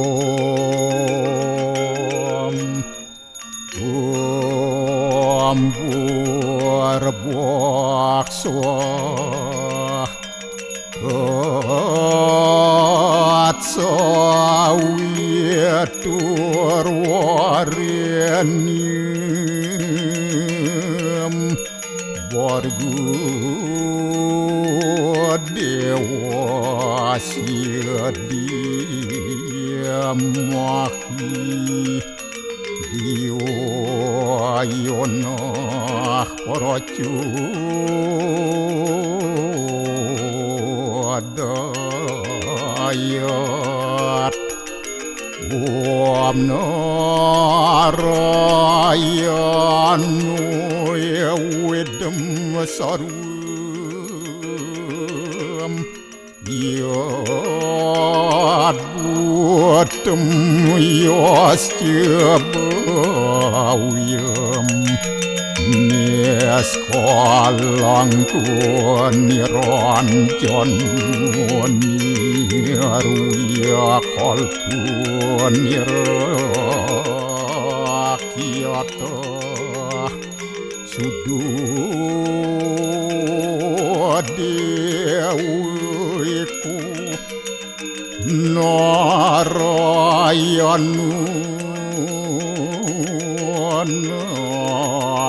Om berbuak suah sawit turwarenium borgu dewa sidiamahi diwayonah porocu adayat Om narayanu yawidam sarum yad buatam yastyabawiyam Neskolangku niranjan niruya kalpu nirakyata sudodewiku narayanu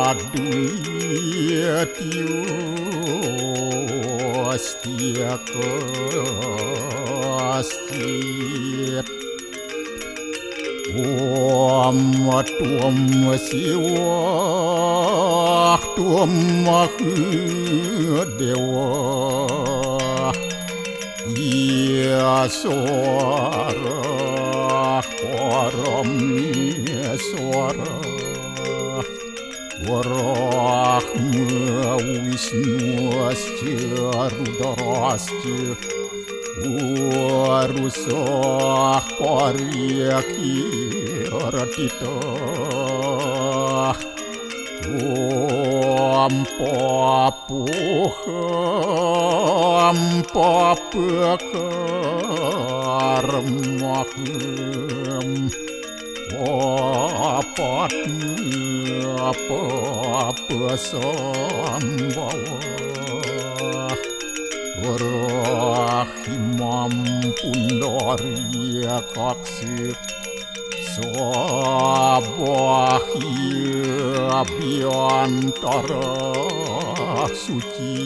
aduyatyo astiakastit Om tuam siwah tuam dewa iya suara param suara Warahma Wisnu asca Rudrasca Warusah Paryakiratita Om Papuham Papakarmaham apa sambawa Rahimam pundaria kaksir Sabahia biantara suci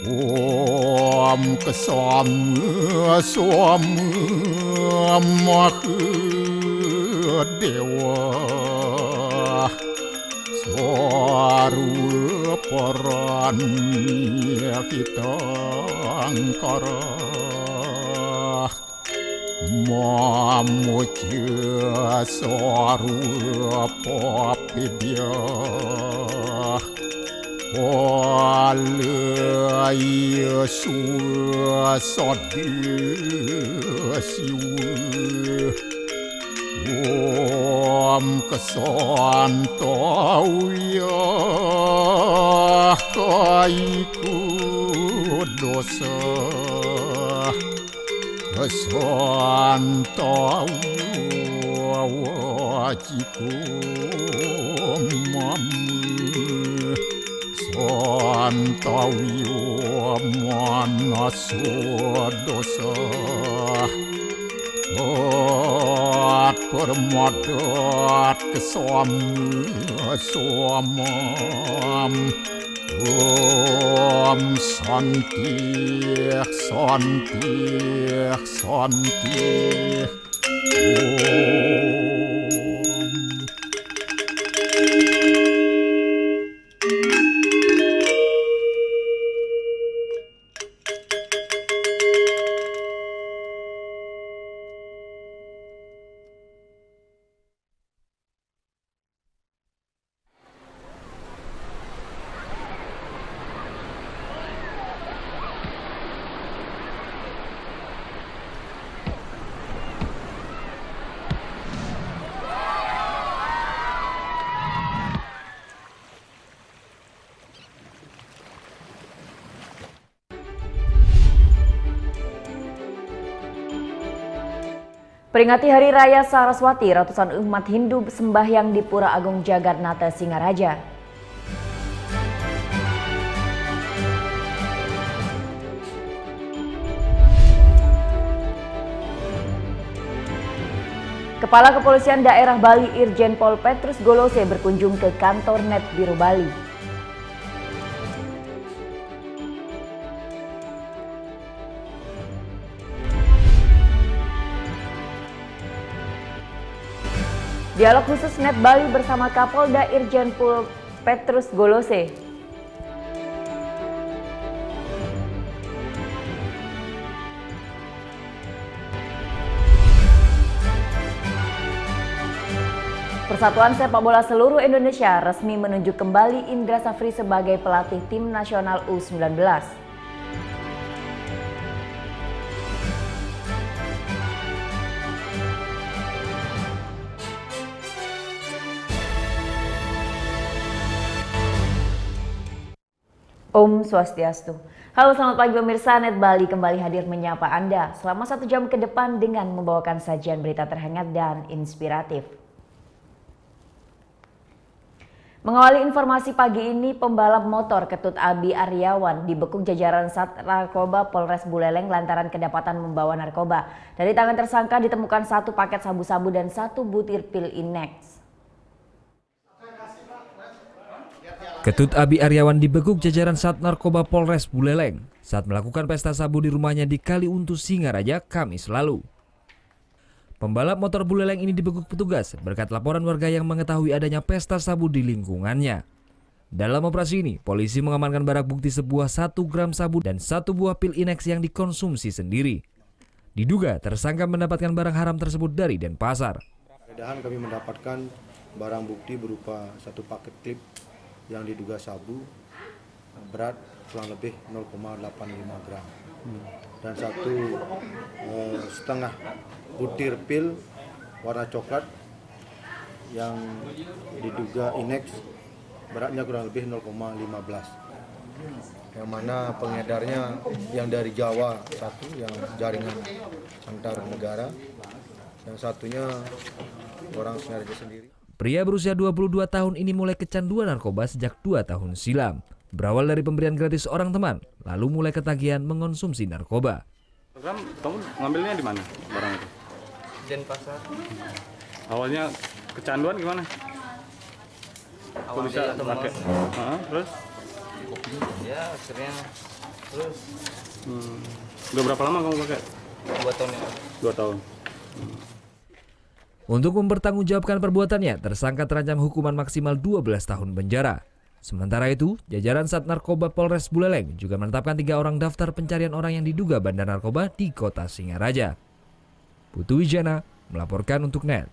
Om kesama dewa Swaru parani kita angkara Mamuja swaru papidya Walaya suasadiasiwa Om kesantauya kaiku dosa kesantauya wajiku mamu santauya manasu dosa Ot permadat kesamam Om santik Peringati Hari Raya Saraswati, ratusan umat Hindu sembahyang di Pura Agung Jagannatha Singaraja. Kepala Kepolisian Daerah Bali Irjen Pol Petrus Golose berkunjung ke kantor Net Biro Bali. Dialog khusus Net Bali bersama Kapolda Irjen Pol Petrus Golose. Persatuan Sepak Bola Seluruh Indonesia resmi menunjuk kembali Indra Safri sebagai pelatih tim nasional U19. Om Swastiastu. Halo, selamat pagi pemirsa. Net Bali kembali hadir menyapa Anda selama 1 jam ke depan dengan membawakan sajian berita terhangat dan inspiratif. Mengawali informasi pagi ini, pembalap motor Ketut Abi Aryawan dibekuk jajaran Sat Narkoba Polres Buleleng lantaran kedapatan membawa narkoba. Dari tangan tersangka ditemukan 1 paket sabu-sabu dan 1 butir pil Inex. Ketut Abi Aryawan dibekuk jajaran Sat Narkoba Polres Buleleng saat melakukan pesta sabu di rumahnya di Kaliuntus Singaraja, Kamis lalu. Pembalap motor Buleleng ini dibekuk petugas berkat laporan warga yang mengetahui adanya pesta sabu di lingkungannya. Dalam operasi ini, polisi mengamankan barang bukti sebuah 1 gram sabu dan 1 buah pil Inex yang dikonsumsi sendiri. Diduga tersangka mendapatkan barang haram tersebut dari Denpasar. Penggeledahan kami mendapatkan barang bukti berupa 1 paket klip yang diduga sabu berat kurang lebih 0,85 gram dan 1,5 butir pil warna coklat yang diduga Inex beratnya kurang lebih 0,15, yang mana pengedarnya yang dari Jawa 1, yang jaringan antar negara, yang satunya orang Singaraja sendiri. Pria berusia 22 tahun ini mulai kecanduan narkoba sejak 2 tahun silam. Berawal dari pemberian gratis orang teman, lalu mulai ketagihan mengonsumsi narkoba. Kamu ngambilnya di mana barang itu? Denpasar. Awalnya kecanduan gimana? Awalnya pakai? Terus? Ya akhirnya terus. Udah berapa lama kamu pakai? 2 tahun ya. 2 tahun. Untuk mempertanggungjawabkan perbuatannya, tersangka terancam hukuman maksimal 12 tahun penjara. Sementara itu, jajaran Sat Narkoba Polres Buleleng juga menetapkan 3 orang daftar pencarian orang yang diduga bandar narkoba di kota Singaraja. Putu Wijana melaporkan untuk NET.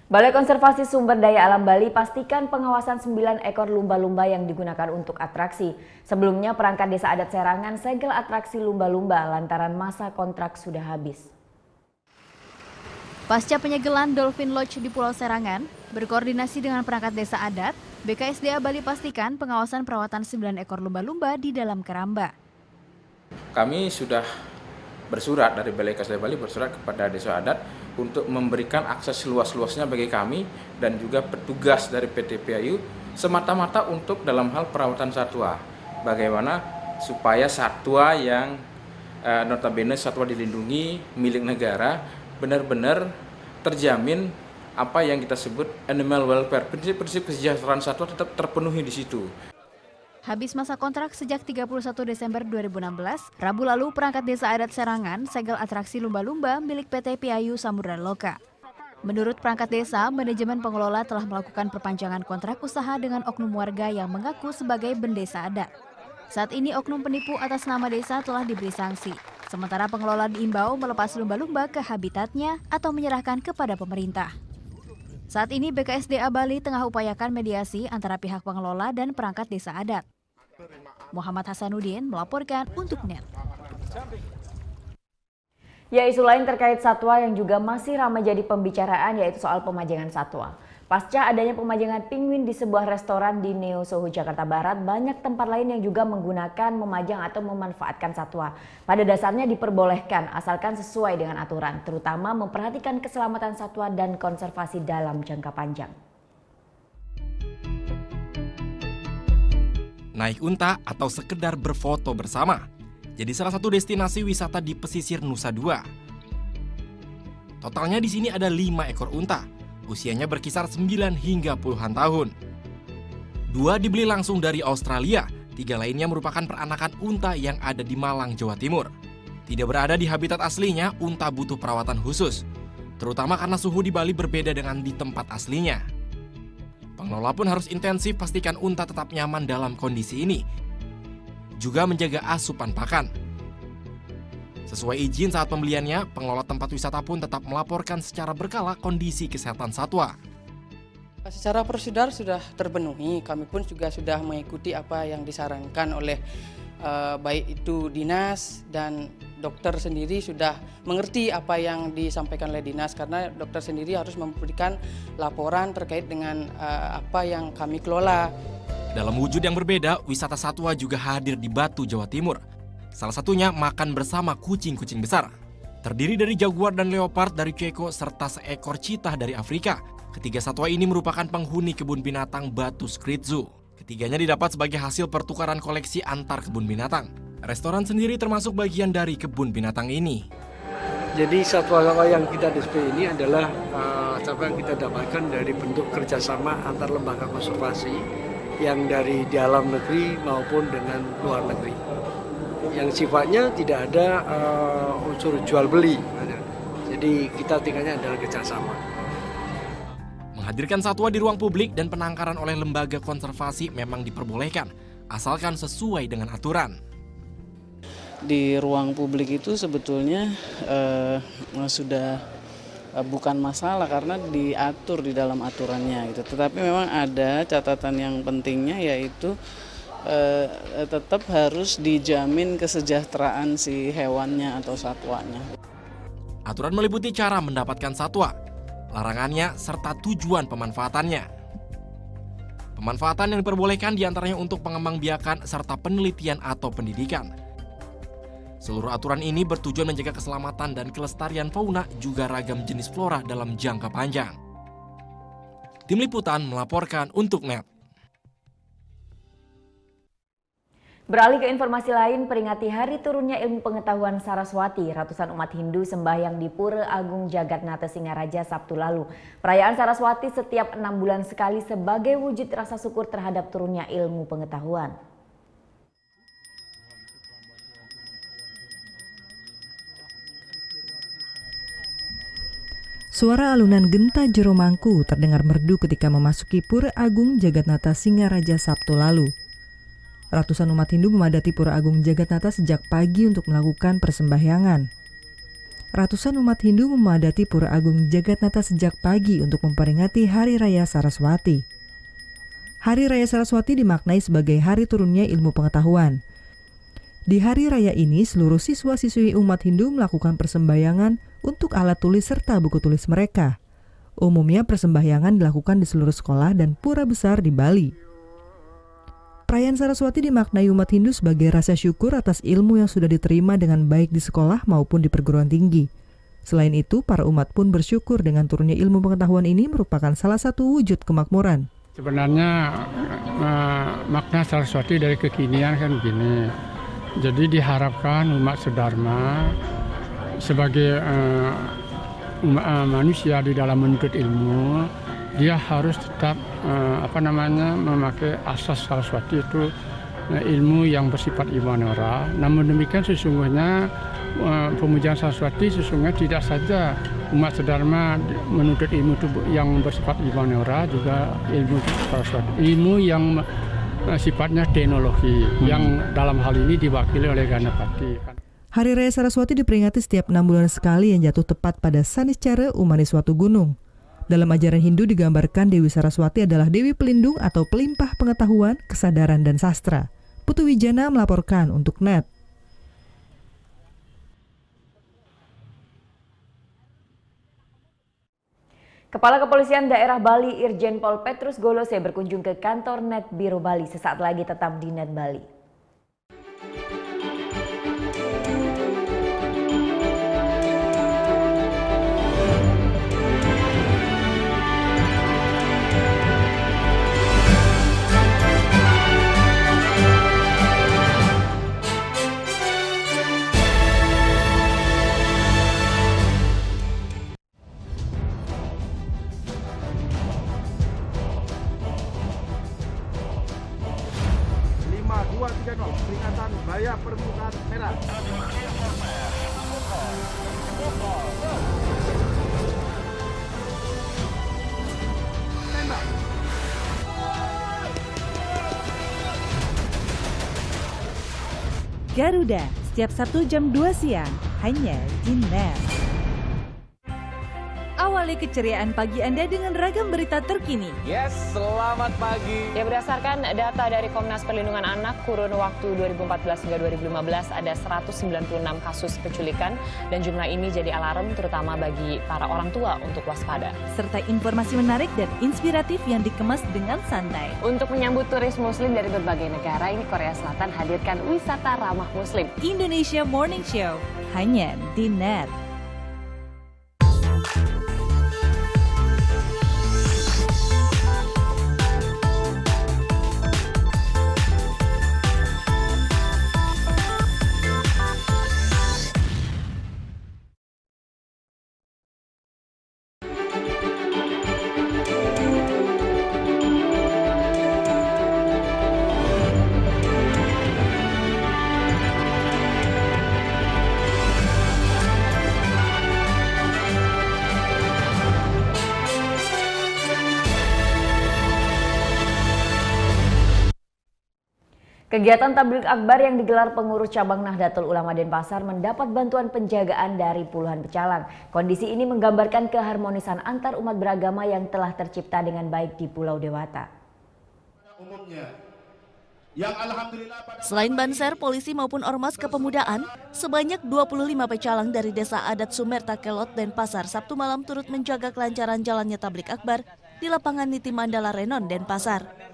Balai Konservasi Sumber Daya Alam Bali pastikan pengawasan 9 ekor lumba-lumba yang digunakan untuk atraksi. Sebelumnya perangkat desa adat Serangan segel atraksi lumba-lumba lantaran masa kontrak sudah habis. Pasca penyegelan Dolphin Lodge di Pulau Serangan, berkoordinasi dengan perangkat desa adat, BKSDA Bali pastikan pengawasan perawatan 9 ekor lumba-lumba di dalam keramba. Kami sudah bersurat dari Balai KSDA Bali bersurat kepada desa adat untuk memberikan akses seluas-luasnya bagi kami dan juga petugas dari PT PAYU semata-mata untuk dalam hal perawatan satwa. Bagaimana supaya satwa yang notabene satwa dilindungi milik negara benar-benar terjamin apa yang kita sebut animal welfare, prinsip-prinsip kesejahteraan satwa tetap terpenuhi di situ. Habis masa kontrak sejak 31 Desember 2016, Rabu lalu perangkat desa adat Serangan segel atraksi lumba-lumba milik PT PAYU Samudra Loka. Menurut perangkat desa, manajemen pengelola telah melakukan perpanjangan kontrak usaha dengan oknum warga yang mengaku sebagai bendesa adat. Saat ini oknum penipu atas nama desa telah diberi sanksi. Sementara pengelola diimbau melepas lumba-lumba ke habitatnya atau menyerahkan kepada pemerintah. Saat ini BKSDA Bali tengah upayakan mediasi antara pihak pengelola dan perangkat desa adat. Muhammad Hasanuddin melaporkan untuk NET. Ya, isu lain terkait satwa yang juga masih ramai jadi pembicaraan yaitu soal pemajangan satwa. Pasca adanya pemajangan penguin di sebuah restoran di Neo Soho, Jakarta Barat, banyak tempat lain yang juga menggunakan memajang atau memanfaatkan satwa. Pada dasarnya diperbolehkan asalkan sesuai dengan aturan, terutama memperhatikan keselamatan satwa dan konservasi dalam jangka panjang. Naik unta atau sekedar berfoto bersama jadi salah satu destinasi wisata di pesisir Nusa Dua. Totalnya di sini ada 5 ekor unta. Usianya berkisar 9 hingga puluhan tahun. 2 dibeli langsung dari Australia, 3 lainnya merupakan peranakan unta yang ada di Malang, Jawa Timur. Tidak berada di habitat aslinya, unta butuh perawatan khusus, terutama karena suhu di Bali berbeda dengan di tempat aslinya. Pengelola pun harus intensif pastikan unta tetap nyaman dalam kondisi ini, juga menjaga asupan pakan. Sesuai izin saat pembeliannya, pengelola tempat wisata pun tetap melaporkan secara berkala kondisi kesehatan satwa. Secara prosedur sudah terpenuhi, kami pun juga sudah mengikuti apa yang disarankan oleh baik itu dinas dan dokter sendiri sudah mengerti apa yang disampaikan oleh dinas, karena dokter sendiri harus memberikan laporan terkait dengan apa yang kami kelola. Dalam wujud yang berbeda, wisata satwa juga hadir di Batu, Jawa Timur. Salah satunya makan bersama kucing-kucing besar. Terdiri dari jaguar dan leopard dari Ceko serta seekor citah dari Afrika. Ketiga satwa ini merupakan penghuni kebun binatang Batu Street Zoo. Ketiganya didapat sebagai hasil pertukaran koleksi antar kebun binatang. Restoran sendiri termasuk bagian dari kebun binatang ini. Jadi satwa-satwa yang kita display ini adalah satwa yang kita dapatkan dari bentuk kerjasama antar lembaga konservasi yang dari dalam negeri maupun dengan luar negeri. Yang sifatnya tidak ada unsur jual beli. Jadi kita tingkatnya adalah kerjasama. Menghadirkan satwa di ruang publik dan penangkaran oleh lembaga konservasi memang diperbolehkan, asalkan sesuai dengan aturan. Di ruang publik itu sebetulnya sudah bukan masalah karena diatur di dalam aturannya gitu. Tetapi memang ada catatan yang pentingnya, yaitu tetap harus dijamin kesejahteraan si hewannya atau satwanya. Aturan meliputi cara mendapatkan satwa, larangannya, serta tujuan pemanfaatannya. Pemanfaatan yang diperbolehkan diantaranya untuk pengembangbiakan serta penelitian atau pendidikan. Seluruh aturan ini bertujuan menjaga keselamatan dan kelestarian fauna juga ragam jenis flora dalam jangka panjang. Tim Liputan melaporkan untuk NET. Beralih ke informasi lain, peringati hari turunnya ilmu pengetahuan Saraswati, ratusan umat Hindu sembahyang di Pura Agung Jagatnata Singaraja Sabtu lalu. Perayaan Saraswati setiap 6 bulan sekali sebagai wujud rasa syukur terhadap turunnya ilmu pengetahuan. Suara alunan genta Jero Mangku terdengar merdu ketika memasuki Pura Agung Jagatnata Singaraja Sabtu lalu. Ratusan umat Hindu memadati Pura Agung Jagatnata sejak pagi untuk melakukan persembahyangan. Ratusan umat Hindu memadati Pura Agung Jagatnata sejak pagi untuk memperingati Hari Raya Saraswati. Hari Raya Saraswati dimaknai sebagai hari turunnya ilmu pengetahuan. Di hari raya ini, seluruh siswa-siswi umat Hindu melakukan persembahyangan untuk alat tulis serta buku tulis mereka. Umumnya persembahyangan dilakukan di seluruh sekolah dan pura besar di Bali. Perayaan Saraswati dimaknai umat Hindu sebagai rasa syukur atas ilmu yang sudah diterima dengan baik di sekolah maupun di perguruan tinggi. Selain itu, para umat pun bersyukur dengan turunnya ilmu pengetahuan ini merupakan salah satu wujud kemakmuran. Sebenarnya makna Saraswati dari kekinian kan begini. Jadi diharapkan umat sedharma sebagai manusia di dalam menuntut ilmu, dia harus tetap memakai asas Saraswati, itu ilmu yang bersifat imanora. Namun demikian sesungguhnya pemujaan Saraswati sesungguhnya tidak saja umat sedharma menuntut ilmu itu yang bersifat imanora, juga ilmu Saraswati, ilmu yang sifatnya teknologi yang dalam hal ini diwakili oleh Ganapati. Hari Raya Saraswati diperingati setiap 6 bulan sekali yang jatuh tepat pada Saniscara Umaniswatu Gunung. Dalam ajaran Hindu digambarkan Dewi Saraswati adalah Dewi pelindung atau pelimpah pengetahuan, kesadaran, dan sastra. Putu Wijana melaporkan untuk NET. Kepala Kepolisian Daerah Bali Irjen Pol Petrus Golose berkunjung ke kantor Net Biro Bali, sesaat lagi tetap di Net Bali. Peringatan bahaya permukaan merah. Tembak. Garuda, setiap Sabtu jam 2 siang, hanya di NET. Awali keceriaan pagi Anda dengan ragam berita terkini. Yes, selamat pagi. Ya, berdasarkan data dari Komnas Perlindungan Anak, kurun waktu 2014 hingga 2015 ada 196 kasus penculikan dan jumlah ini jadi alarm terutama bagi para orang tua untuk waspada. Serta informasi menarik dan inspiratif yang dikemas dengan santai. Untuk menyambut turis muslim dari berbagai negara, ini Korea Selatan hadirkan wisata ramah muslim. Indonesia Morning Show, hanya di NET. Kegiatan tabligh akbar yang digelar pengurus cabang Nahdlatul Ulama Denpasar mendapat bantuan penjagaan dari puluhan pecalang. Kondisi ini menggambarkan keharmonisan antar umat beragama yang telah tercipta dengan baik di Pulau Dewata. Selain Banser, polisi maupun ormas kepemudaan, sebanyak 25 pecalang dari Desa Adat Sumerta Kelot Denpasar Sabtu malam turut menjaga kelancaran jalannya tabligh akbar di lapangan Niti Mandala Renon Denpasar.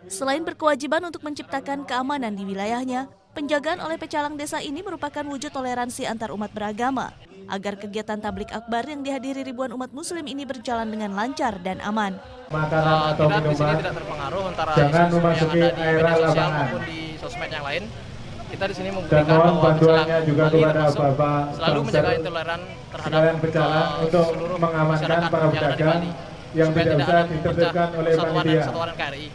Selain berkewajiban untuk menciptakan keamanan di wilayahnya, penjagaan oleh pecalang desa ini merupakan wujud toleransi antar umat beragama agar kegiatan tabligh akbar yang dihadiri ribuan umat muslim ini berjalan dengan lancar dan aman. Makanan atau kita minuman di sini tidak terpengaruh antara jangan isu memasuki yang ada di area media sosial lapangan maupun di sosmed yang lain. Kita di sini dan memberikan mohon bahwa bantuannya juga Bali kepada termasuk bapak selalu menjaga intoleran terhadap pecalang untuk seluruh mengamankan masyarakat para yang ada di pedagang Bali, yang supaya tidak tidak usah ada ditertibkan oleh persatuan dan panitia. kesatuan KRI.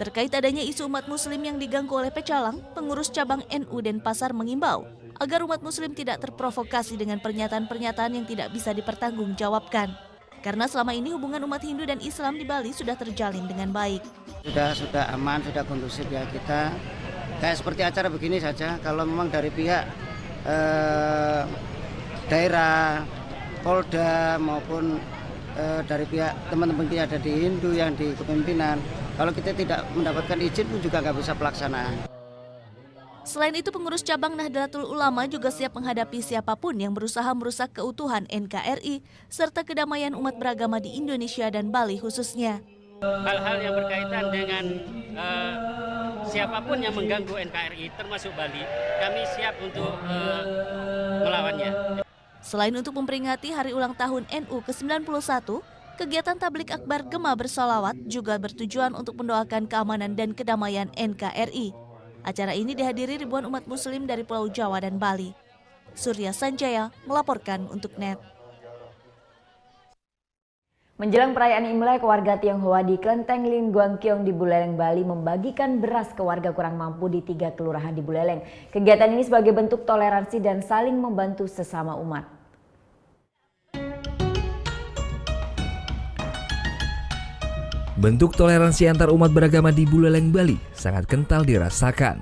Terkait adanya isu umat muslim yang diganggu oleh pecalang, pengurus cabang NU Denpasar mengimbau agar umat muslim tidak terprovokasi dengan pernyataan-pernyataan yang tidak bisa dipertanggungjawabkan. Karena selama ini hubungan umat Hindu dan Islam di Bali sudah terjalin dengan baik. Sudah aman, sudah kondusif ya, kita kayak seperti acara begini saja. Kalau memang dari pihak daerah, Polda maupun dari pihak teman-teman kita ada di Hindu yang di kepemimpinan, kalau kita tidak mendapatkan izin pun juga nggak bisa pelaksanaan. Selain itu, pengurus cabang Nahdlatul Ulama juga siap menghadapi siapapun yang berusaha merusak keutuhan NKRI serta kedamaian umat beragama di Indonesia dan Bali khususnya. Hal-hal yang berkaitan dengan siapapun yang mengganggu NKRI termasuk Bali, kami siap untuk melawannya. Selain untuk memperingati hari ulang tahun NU ke-91, kegiatan tabligh akbar Gema Bersolawat juga bertujuan untuk mendoakan keamanan dan kedamaian NKRI. Acara ini dihadiri ribuan umat muslim dari Pulau Jawa dan Bali. Surya Sanjaya melaporkan untuk NET. Menjelang perayaan Imlek, warga Tionghoa di Kelenteng Lingguangkiong di Buleleng, Bali membagikan beras ke warga kurang mampu di 3 kelurahan di Buleleng. Kegiatan ini sebagai bentuk toleransi dan saling membantu sesama umat. Bentuk toleransi antar umat beragama di Buleleng, Bali sangat kental dirasakan.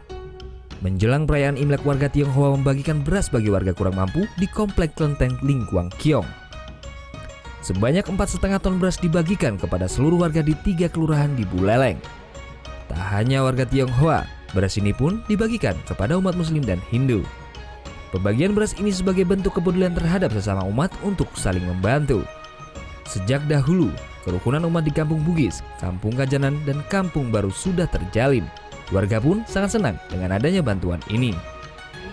Menjelang perayaan Imlek, warga Tionghoa membagikan beras bagi warga kurang mampu di Komplek Kelenteng Lingguangkiong. Sebanyak 4,5 ton beras dibagikan kepada seluruh warga di 3 kelurahan di Buleleng. Tak hanya warga Tionghoa, beras ini pun dibagikan kepada umat Muslim dan Hindu. Pembagian beras ini sebagai bentuk kepedulian terhadap sesama umat untuk saling membantu. Sejak dahulu, kerukunan umat di Kampung Bugis, Kampung Kajanan, dan Kampung Baru sudah terjalin. Warga pun sangat senang dengan adanya bantuan ini.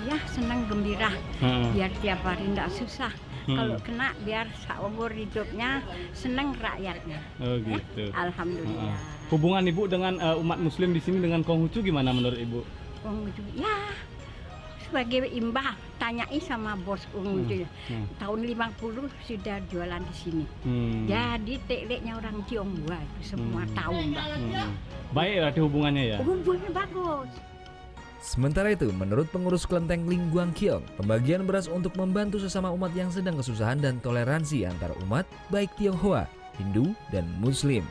Ya, senang gembira, biar tiap hari tidak susah. Kalau kena biar seumur hidupnya senang rakyatnya. Oh gitu. Alhamdulillah. Hubungan Ibu dengan umat Muslim di sini dengan Konghucu gimana menurut Ibu? Konghucu, ya sebagai imbah tanyai sama bos Konghucu. Tahun 50 sudah jualan di sini. Jadi tekleknya orang Tionghoa itu semua tahu Mbak. Baik berarti hubungannya ya? Hubungannya bagus. Sementara itu, menurut pengurus kelenteng Ling Guang Kiong, pembagian beras untuk membantu sesama umat yang sedang kesusahan dan toleransi antar umat, baik Tionghoa, Hindu, dan Muslim.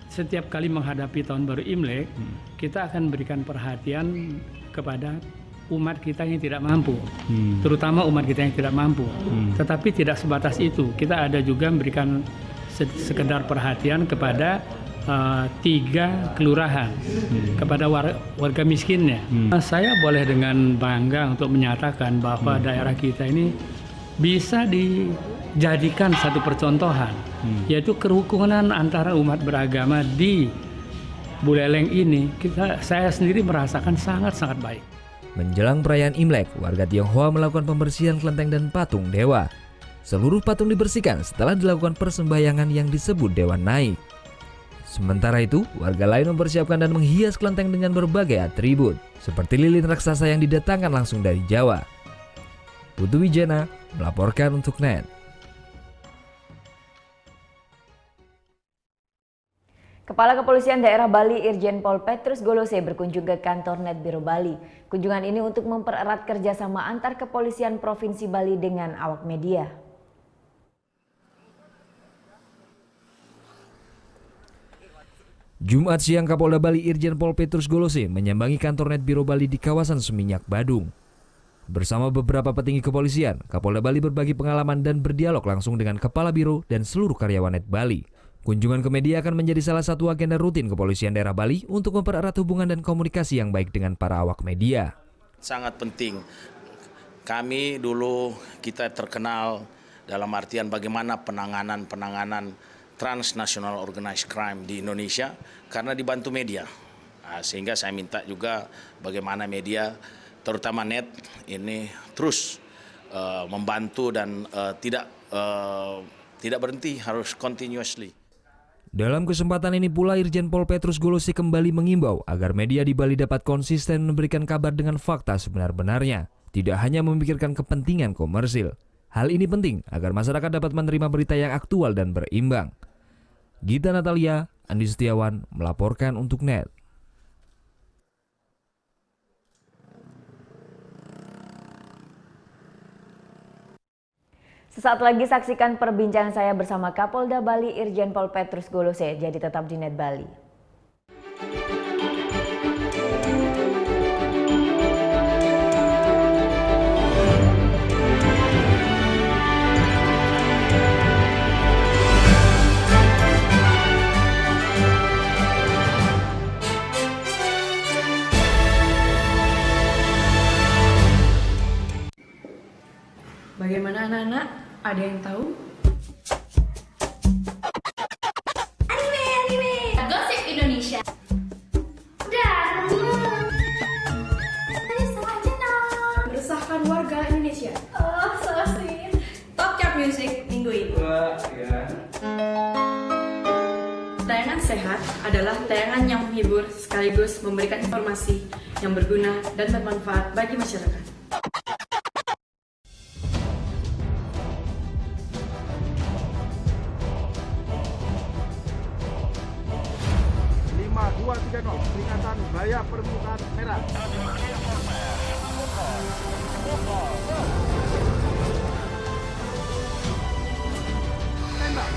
Setiap kali menghadapi tahun baru Imlek, kita akan berikan perhatian kepada umat kita yang tidak mampu, terutama umat kita yang tidak mampu. Tetapi tidak sebatas itu, kita ada juga memberikan sekedar perhatian kepada 3 kelurahan, kepada warga miskinnya. Saya boleh dengan bangga untuk menyatakan bahwa daerah kita ini bisa dijadikan satu percontohan, yaitu kerukunan antara umat beragama di Buleleng ini. Saya sendiri merasakan sangat-sangat baik. Menjelang perayaan Imlek, warga Tionghoa melakukan pembersihan kelenteng dan patung dewa. Seluruh patung dibersihkan setelah dilakukan persembahyangan yang disebut Dewa Naik. Sementara itu, warga lain mempersiapkan dan menghias kelenteng dengan berbagai atribut, seperti lilin raksasa yang didatangkan langsung dari Jawa. Putu Wijana melaporkan untuk NET. Kepala Kepolisian Daerah Bali Irjen Pol Petrus Golose berkunjung ke kantor NET Biro Bali. Kunjungan ini untuk mempererat kerjasama antar kepolisian Provinsi Bali dengan awak media. Jumat siang, Kapolda Bali Irjen Pol Petrus Golose menyambangi kantor NET Biro Bali di kawasan Seminyak, Badung. Bersama beberapa petinggi kepolisian, Kapolda Bali berbagi pengalaman dan berdialog langsung dengan Kepala Biro dan seluruh karyawan NET Bali. Kunjungan ke media akan menjadi salah satu agenda rutin Kepolisian Daerah Bali untuk mempererat hubungan dan komunikasi yang baik dengan para awak media. Sangat penting. Kami dulu kita terkenal dalam artian bagaimana penanganan transnational organized crime di Indonesia karena dibantu media. Sehingga saya minta juga bagaimana media terutama NET ini terus membantu dan tidak berhenti, harus continuously. Dalam kesempatan ini pula Irjen Pol Petrus Golose kembali mengimbau agar media di Bali dapat konsisten memberikan kabar dengan fakta sebenar-benarnya, tidak hanya memikirkan kepentingan komersil. Hal ini penting agar masyarakat dapat menerima berita yang aktual dan berimbang. Gita Natalia, Andi Setiawan melaporkan untuk NET. Sesaat lagi saksikan perbincangan saya bersama Kapolda Bali Irjen Pol Petrus Golose. Jadi tetap di NET Bali. Bagaimana anak-anak? Ada yang tahu? Anime! Gosip Indonesia. Dan meresahkan warga Indonesia. Oh, so sweet. Top chart music minggu ini. Tayangan sehat adalah tayangan yang menghibur sekaligus memberikan informasi yang berguna dan bermanfaat bagi masyarakat. 5, 2, 3, 0. Peringatan bahaya permukaan merah. Tembak.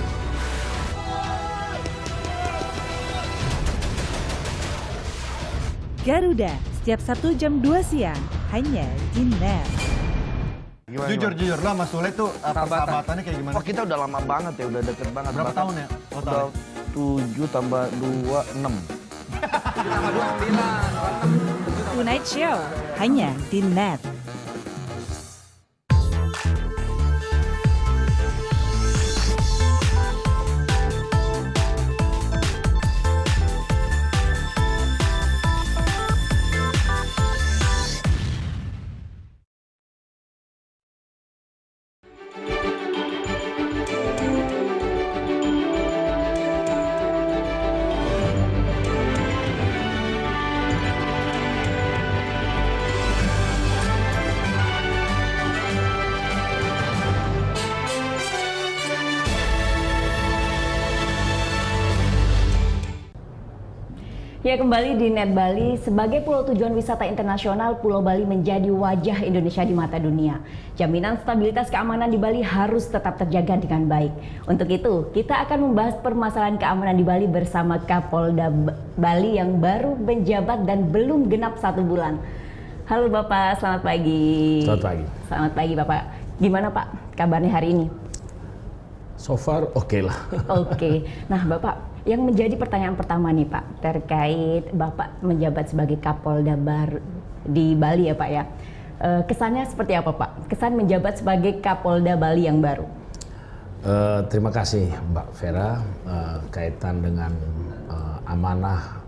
Garuda, setiap Sabtu jam 2 siang, hanya di NET. Jujur lah Mas Sule tuh persahabatannya kayak gimana? Oh, kita udah lama banget ya, udah deket banget. Berapa tahun ya? Udah 7 tambah 2, 6. 7 tambah 2, 9. Tonight Show, hanya di NET. Ya, kembali di Net Bali, sebagai pulau tujuan wisata internasional, Pulau Bali menjadi wajah Indonesia di mata dunia. Jaminan stabilitas keamanan di Bali harus tetap terjaga dengan baik. Untuk itu, kita akan membahas permasalahan keamanan di Bali bersama Kapolda Bali yang baru menjabat dan belum genap 1 bulan. Halo Bapak, selamat pagi. Selamat pagi. Selamat pagi Bapak. Gimana Pak kabarnya hari ini? So far oke lah. Oke. Nah Bapak, yang menjadi pertanyaan pertama nih Pak, terkait Bapak menjabat sebagai Kapolda baru di Bali ya Pak ya. Kesannya seperti apa Pak? Kesan menjabat sebagai Kapolda Bali yang baru. Terima kasih Mbak Vera, kaitan dengan amanah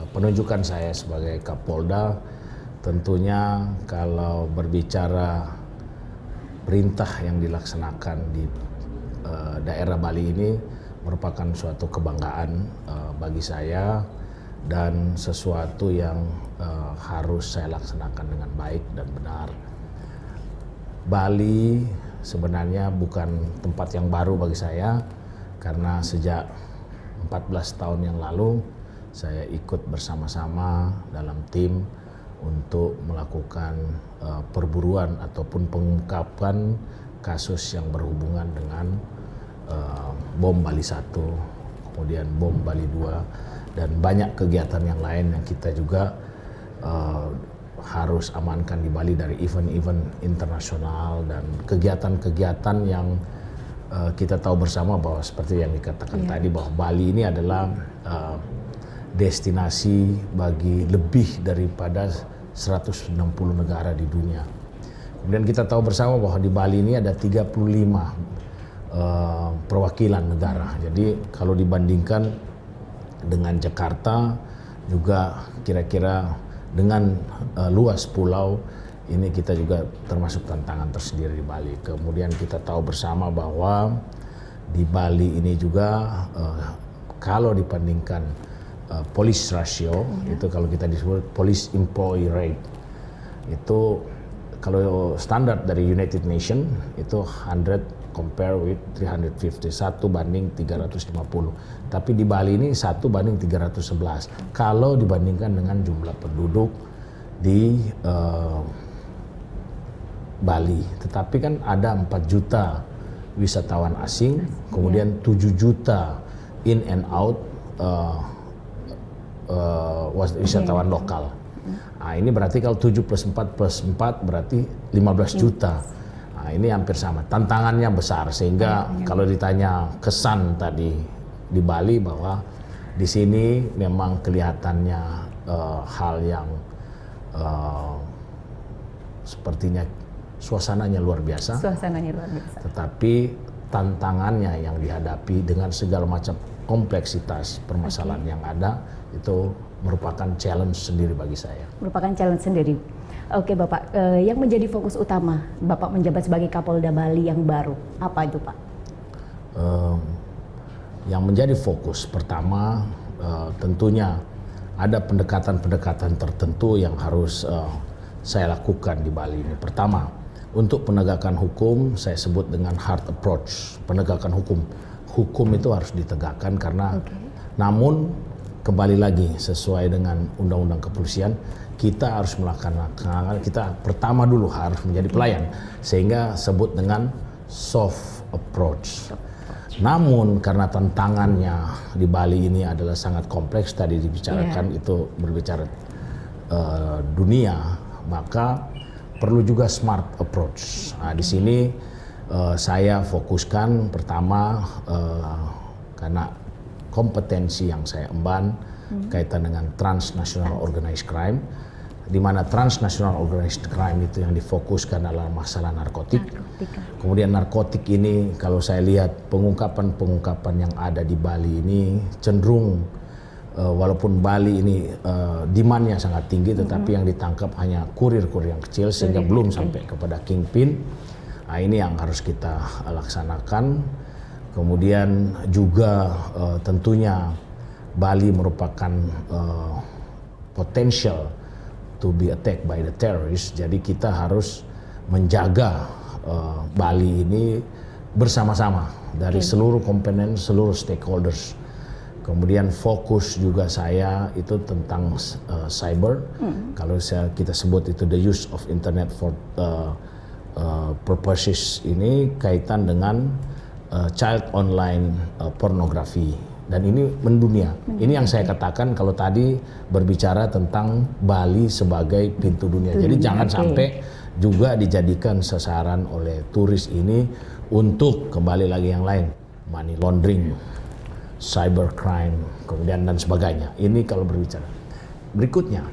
penunjukan saya sebagai Kapolda. Tentunya kalau berbicara perintah yang dilaksanakan di daerah Bali ini merupakan suatu kebanggaan bagi saya dan sesuatu yang harus saya laksanakan dengan baik dan benar. Bali sebenarnya bukan tempat yang baru bagi saya karena sejak 14 tahun yang lalu saya ikut bersama-sama dalam tim untuk melakukan perburuan ataupun pengungkapan kasus yang berhubungan dengan bom Bali 1, kemudian bom Bali 2, dan banyak kegiatan yang lain yang kita juga harus amankan di Bali, dari event-event internasional dan kegiatan-kegiatan yang kita tahu bersama bahwa seperti yang dikatakan tadi bahwa Bali ini adalah destinasi bagi lebih daripada 160 negara di dunia. Kemudian kita tahu bersama bahwa di Bali ini ada 35 perwakilan negara. Jadi kalau dibandingkan dengan Jakarta juga kira-kira dengan luas pulau ini kita juga termasuk tantangan tersendiri di Bali. Kemudian kita tahu bersama bahwa di Bali ini juga kalau dibandingkan police ratio, itu kalau kita disebut police employee rate, itu kalau standar dari United Nations itu 100 compare with 350, 1 banding 350. Tapi di Bali ini 1 banding 311 kalau dibandingkan dengan jumlah penduduk di Bali. Tetapi kan ada 4 juta wisatawan asing, kemudian 7 juta in and out wisatawan lokal. Nah, ini berarti kalau 7 plus 4 plus 4 berarti 15 juta. Nah, ini hampir sama. Tantangannya besar sehingga kalau ditanya kesan tadi di Bali bahwa di sini memang kelihatannya hal yang sepertinya suasananya luar biasa. Suasananya luar biasa. Tetapi tantangannya yang dihadapi dengan segala macam kompleksitas permasalahan yang ada itu merupakan challenge sendiri bagi saya. Merupakan challenge sendiri. Oke Bapak, yang menjadi fokus utama Bapak menjabat sebagai Kapolda Bali yang baru, apa itu Pak? Yang menjadi fokus pertama tentunya ada pendekatan-pendekatan tertentu yang harus saya lakukan di Bali ini. Pertama, untuk penegakan hukum saya sebut dengan hard approach, penegakan hukum. Hukum itu harus ditegakkan karena namun kembali lagi sesuai dengan undang-undang kepolisian kita harus melaksanakan, kita pertama dulu harus menjadi pelayan sehingga sebut dengan soft approach. Namun karena tantangannya di Bali ini adalah sangat kompleks, tadi dibicarakan itu berbicara dunia, maka perlu juga smart approach. Nah, di sini saya fokuskan pertama karena kompetensi yang saya emban kaitan dengan transnational organized crime, di mana transnational organized crime itu yang difokuskan adalah masalah narkotik. Kemudian narkotik ini kalau saya lihat pengungkapan yang ada di Bali ini cenderung walaupun Bali ini demand-nya sangat tinggi, tetapi yang ditangkap hanya kurir-kurir yang kecil sehingga belum sampai kepada kingpin. Nah, ini yang harus kita laksanakan. Kemudian juga tentunya Bali merupakan potential to be attacked by the terrorists. Jadi kita harus menjaga Bali ini bersama-sama dari seluruh komponen, seluruh stakeholders. Kemudian fokus juga saya itu tentang cyber. Kalau kita sebut itu the use of internet for purposes, ini kaitan dengan child online pornografi. Dan ini mendunia. Ini yang saya katakan kalau tadi berbicara tentang Bali sebagai pintu dunia. Jadi jangan sampai juga dijadikan sasaran oleh turis ini untuk kembali lagi yang lain, money laundering, cybercrime, kemudian dan sebagainya. Ini kalau berbicara. Berikutnya,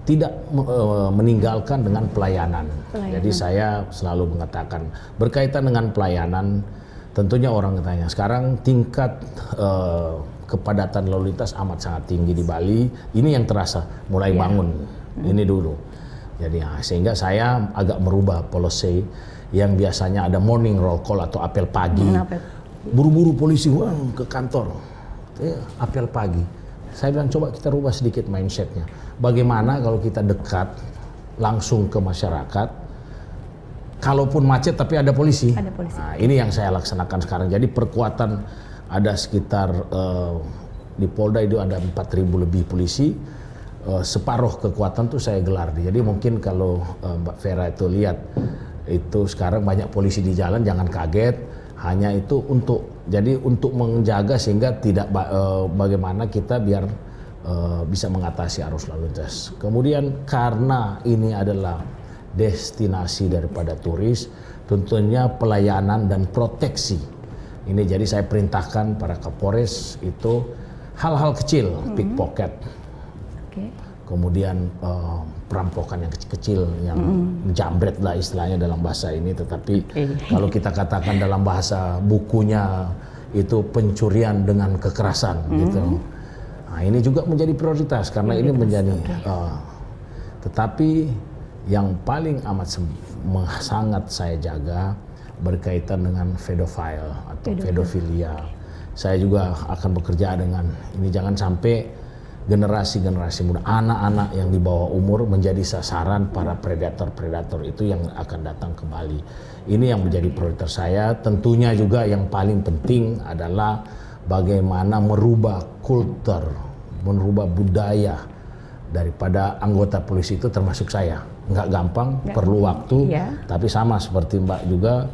tidak meninggalkan dengan pelayanan. Jadi saya selalu mengatakan berkaitan dengan pelayanan, tentunya orang bertanya, sekarang tingkat kepadatan lalu lintas amat sangat tinggi di Bali. Ini yang terasa mulai bangun. Ini dulu. Jadi sehingga saya agak merubah policy yang biasanya ada morning roll call atau apel pagi. Buru-buru polisi ke kantor. Apel pagi. Saya bilang coba kita rubah sedikit mindsetnya. Bagaimana kalau kita dekat langsung ke masyarakat, kalaupun macet tapi ada polisi. Nah, ini yang saya laksanakan sekarang. Jadi perkuatan ada sekitar di Polda itu ada 4.000 lebih polisi. Separuh kekuatan tuh saya gelar. Jadi mungkin kalau Mbak Vera itu lihat itu sekarang banyak polisi di jalan, jangan kaget. Hanya itu untuk menjaga sehingga tidak bagaimana kita biar bisa mengatasi arus lalu lintas. Kemudian karena ini adalah destinasi daripada turis, tentunya pelayanan dan proteksi. Ini jadi saya perintahkan para Kapolres itu hal-hal kecil, pickpocket, kemudian perampokan yang kecil-kecil, yang jambret lah istilahnya dalam bahasa ini. Tetapi kalau kita katakan dalam bahasa bukunya itu pencurian dengan kekerasan gitu. Nah, ini juga menjadi prioritas karena ini menjadi. Tetapi yang paling amat sangat saya jaga berkaitan dengan pedophile atau pedofilia. Saya juga akan bekerja dengan ini, jangan sampai generasi-generasi muda, anak-anak yang di bawah umur menjadi sasaran para predator-predator itu yang akan datang ke Bali. Ini yang menjadi prioritas saya. Tentunya juga yang paling penting adalah bagaimana merubah kultur, merubah budaya daripada anggota polisi itu termasuk saya. Nggak gampang, perlu waktu, tapi sama seperti Mbak juga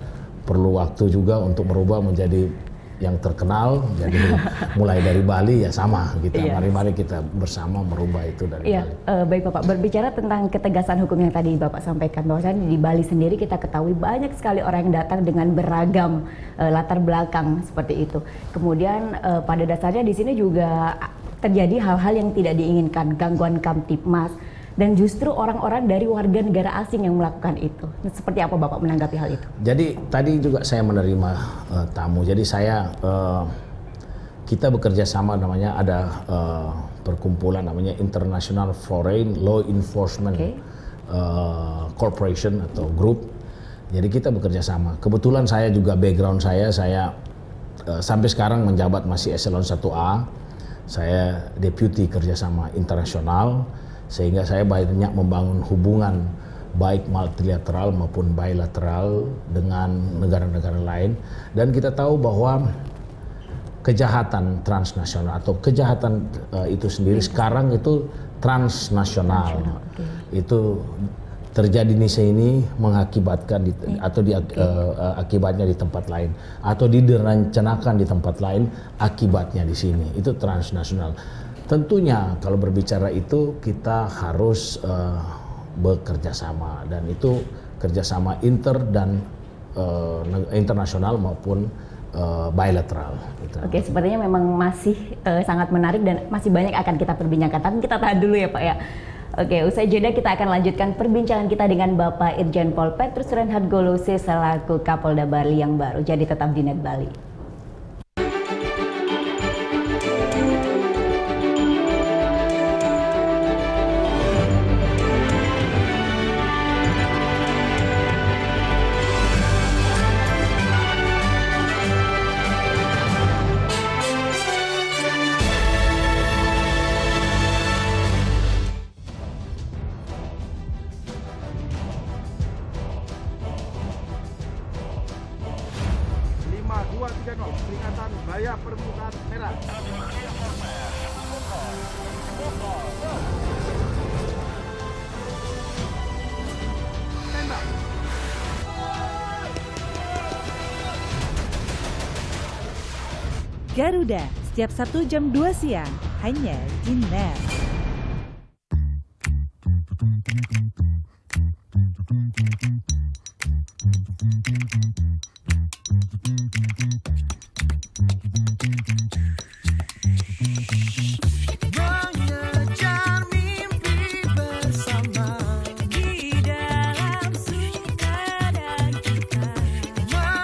perlu waktu juga untuk merubah menjadi yang terkenal. Jadi mulai dari Bali ya sama kita. Mari-mari kita bersama merubah itu dari Bali. Baik Bapak, berbicara tentang ketegasan hukum yang tadi Bapak sampaikan, bahwasanya di Bali sendiri kita ketahui banyak sekali orang yang datang dengan beragam latar belakang seperti itu. Kemudian pada dasarnya di sini juga terjadi hal-hal yang tidak diinginkan, gangguan Kamtipmas, dan justru orang-orang dari warga negara asing yang melakukan itu. Seperti apa Bapak menanggapi hal itu? Jadi tadi juga saya menerima tamu. Jadi kita bekerja sama, namanya ada perkumpulan namanya International Foreign Law Enforcement Corporation atau Group. Jadi kita bekerja sama. Kebetulan saya juga background saya sampai sekarang menjabat masih eselon 1A. Saya deputi kerjasama internasional. Sehingga saya banyak membangun hubungan baik multilateral maupun bilateral dengan negara-negara lain. Dan kita tahu bahwa kejahatan transnasional atau kejahatan itu sendiri sekarang itu transnasional. Itu terjadi di sini mengakibatkan akibatnya di tempat lain atau direncanakan di tempat lain, akibatnya di sini. Itu transnasional. Tentunya kalau berbicara itu kita harus bekerja sama, dan itu kerjasama internasional maupun bilateral. Gitu. Oke, sepertinya memang masih sangat menarik dan masih banyak akan kita perbincangkan. Tapi kita tahan dulu ya Pak ya. Oke, usai jeda kita akan lanjutkan perbincangan kita dengan Bapak Irjen Pol Petrus Reinhard Golose selaku Kapolda Bali yang baru. Jadi tetap di Net Bali. peringatan bahaya permukaan merah. Tembak. Garuda, setiap Sabtu jam 2 siang, hanya di NET. Mengejar mimpi bersama di dalam suka dan duka.